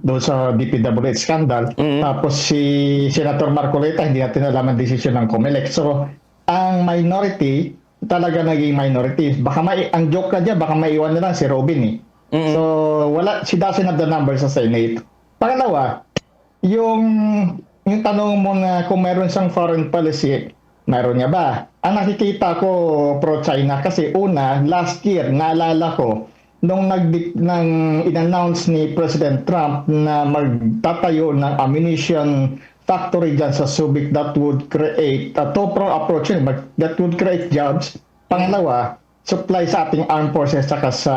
doon sa DPWH scandal. Tapos si Senator Marcoleta, hindi natin alam ang desisyon ng COMELEC. So, ang minority, talaga naging minority. Baka ang joke ka dyan, baka maiwan na lang si Robin eh. So, she doesn't have the number sa Senate. Pangalawa, yung, yung tanong mo na kung meron siyang foreign policy, meron niya ba? Ang nakikita ko pro-China kasi una, last year, naalala ko, nung in-announce ni President Trump na magtatayo ng ammunition factory dyan sa Subic that would create a two-pronged approach that would create jobs. Pangalawa, supply sa ating armed forces saka sa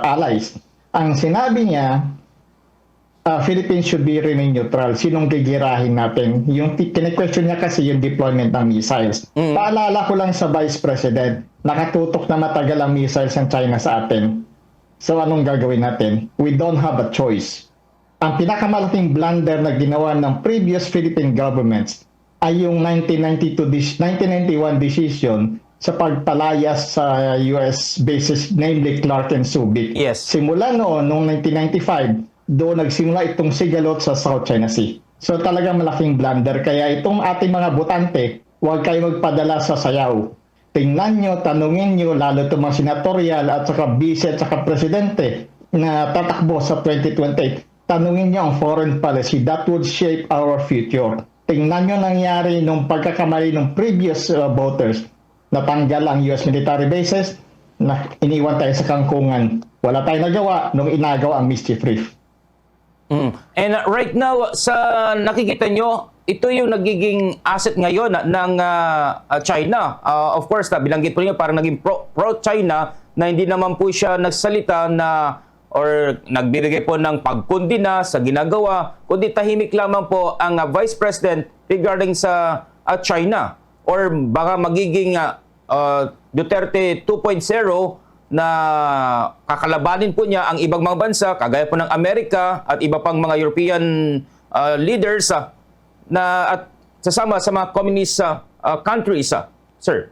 allies. Ang sinabi niya, Philippines should be remain neutral. Sinong gigirahin natin? Yung kine-question niya kasi yung deployment ng missiles. Paalala ko lang sa Vice President, nakatutok na matagal ang missiles ng China sa atin. So anong gagawin natin? We don't have a choice. Ang pinakamalaking blunder na ginawa ng previous Philippine governments ay yung 1991 decision sa pagpalayas sa US bases, namely Clark and Subic. Yes. Simula noon, noong 1995, doon nagsimula itong sigalot sa South China Sea. So talagang malaking blunder. Kaya itong ating mga botante, huwag kayo magpadala sa sayaw. Tingnan nyo, tanungin nyo, lalo itong mga senatorial at saka vice at saka presidente na tatakbo sa 2028. Tanungin nyo ang foreign policy that would shape our future. Tingnan nyo nangyari nung pagkakamali ng previous voters. Natanggal ang US military bases, na iniwan tayo sa kangkungan. Wala tayong nagawa nung inagaw ang mischief reef. And right now, sa nakikita nyo, ito yung nagiging asset ngayon ng China. Of course, binanggit po niyo parang naging pro-China na hindi naman po siya nagsalita na or nagbibigay po ng pagkondina sa ginagawa, kundi tahimik lamang po ang Vice President regarding sa China. Or baka magiging Duterte 2.0 na kakalabanin po niya ang ibang mga bansa, kagaya po ng Amerika at iba pang mga European leaders na at sasama sa mga communist countries, sir.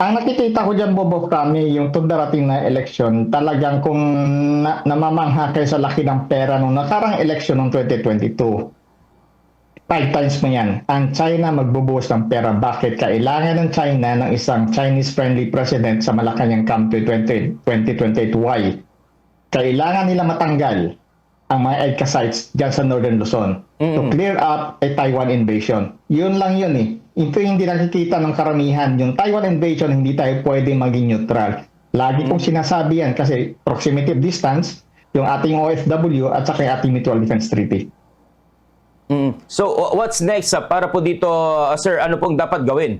Ang nakikita ko dyan, Bobo Kami, yung darating na eleksyon, talagang kung namamangha kayo sa laki ng pera nung nakarang eleksyon ng 2022, 5 times mo yan. Ang China magbubuhos ng pera. Bakit? Kailangan ng China ng isang Chinese-friendly president sa Malacanang Camp 2028. Why? Kailangan nila matanggal ang mga EDCA sites dyan sa Northern Luzon to clear up a Taiwan invasion. Yun lang yun eh. Ito yung hindi nakikita ng karamihan. Yung Taiwan invasion, hindi tayo pwede maging neutral. Lagi kong sinasabi yan kasi proximity of distance, yung ating OFW at saka yung ating Mutual Defense Treaty. So, what's next para po dito, sir? Ano pong dapat gawin?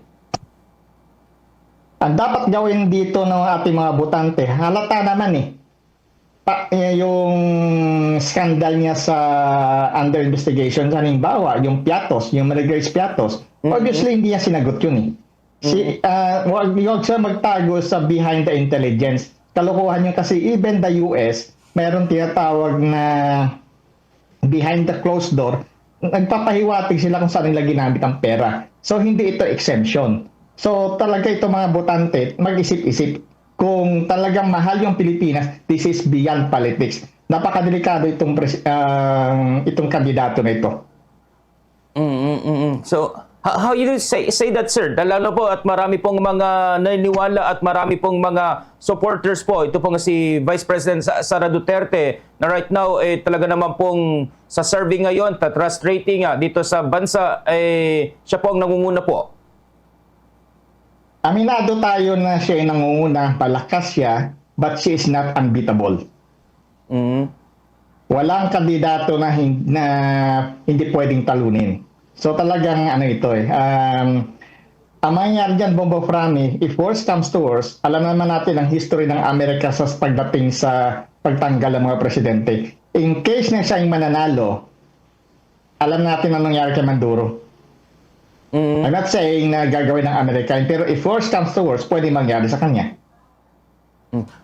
Ang dapat gawin dito ng ating mga botante, halata naman eh. Yung scandal niya sa under investigation, halimbawa, yung Piatos, yung Marigrace Piatos, obviously hindi niya sinagot yun eh. Huwag siya magtago sa behind the intelligence. Kalokohan niya kasi even the US, mayroong tinatawag na behind the closed door, nagpapahiwatig sila kung saan nila ginamit ang pera. So, hindi ito exemption. So, talaga ito mga botante, mag-isip-isip. Kung talagang mahal yung Pilipinas, this is beyond politics. Napakadelikado itong kandidato na ito. So, how you say that, sir? Lalo po at marami pong mga naniniwala at marami pong mga supporters po. Ito pong si Vice President Sara Duterte na right now talaga naman pong sa survey ngayon, trust rating dito sa bansa, siya po ang nangunguna po. Aminado tayo na siya ay nangunguna, palakas siya, but she is not unbeatable. Walang kandidato na hindi pwedeng talunin. So talagang ano ito eh. Ang mangyayari dyan, Bombo Frami, if worst comes to worst, alam naman natin ang history ng Amerika sa pagdating sa pagtanggal ng mga presidente. In case na siya ay mananalo, alam natin ang nangyari kay Maduro. I'm not saying na gagawin ng Amerika, pero if worst comes to worst, pwede mangyari sa kanya.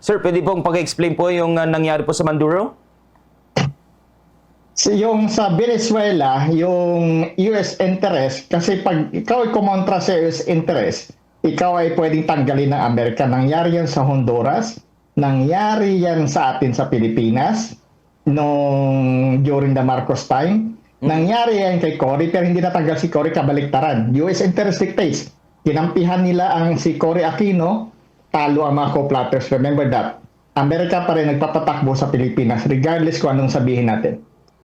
Sir, pwede pong pag-explain po yung nangyari po sa Maduro? Yung sa Venezuela, yung US interest, kasi pag ikaw ay kumontra sa US interest, ikaw ay pwedeng tanggalin ng Amerika. Nangyari yan sa Honduras, nangyari yan sa atin sa Pilipinas, nung during the Marcos time. Nangyari yan kay Cory pero hindi natanggal si Cory, kabaliktaran. US interest dictates. Kinampihan nila ang si Cory Aquino, talo ang mga co-plotters. Remember that. Amerika pa rin nagpapatakbo sa Pilipinas regardless kung anong sabihin natin.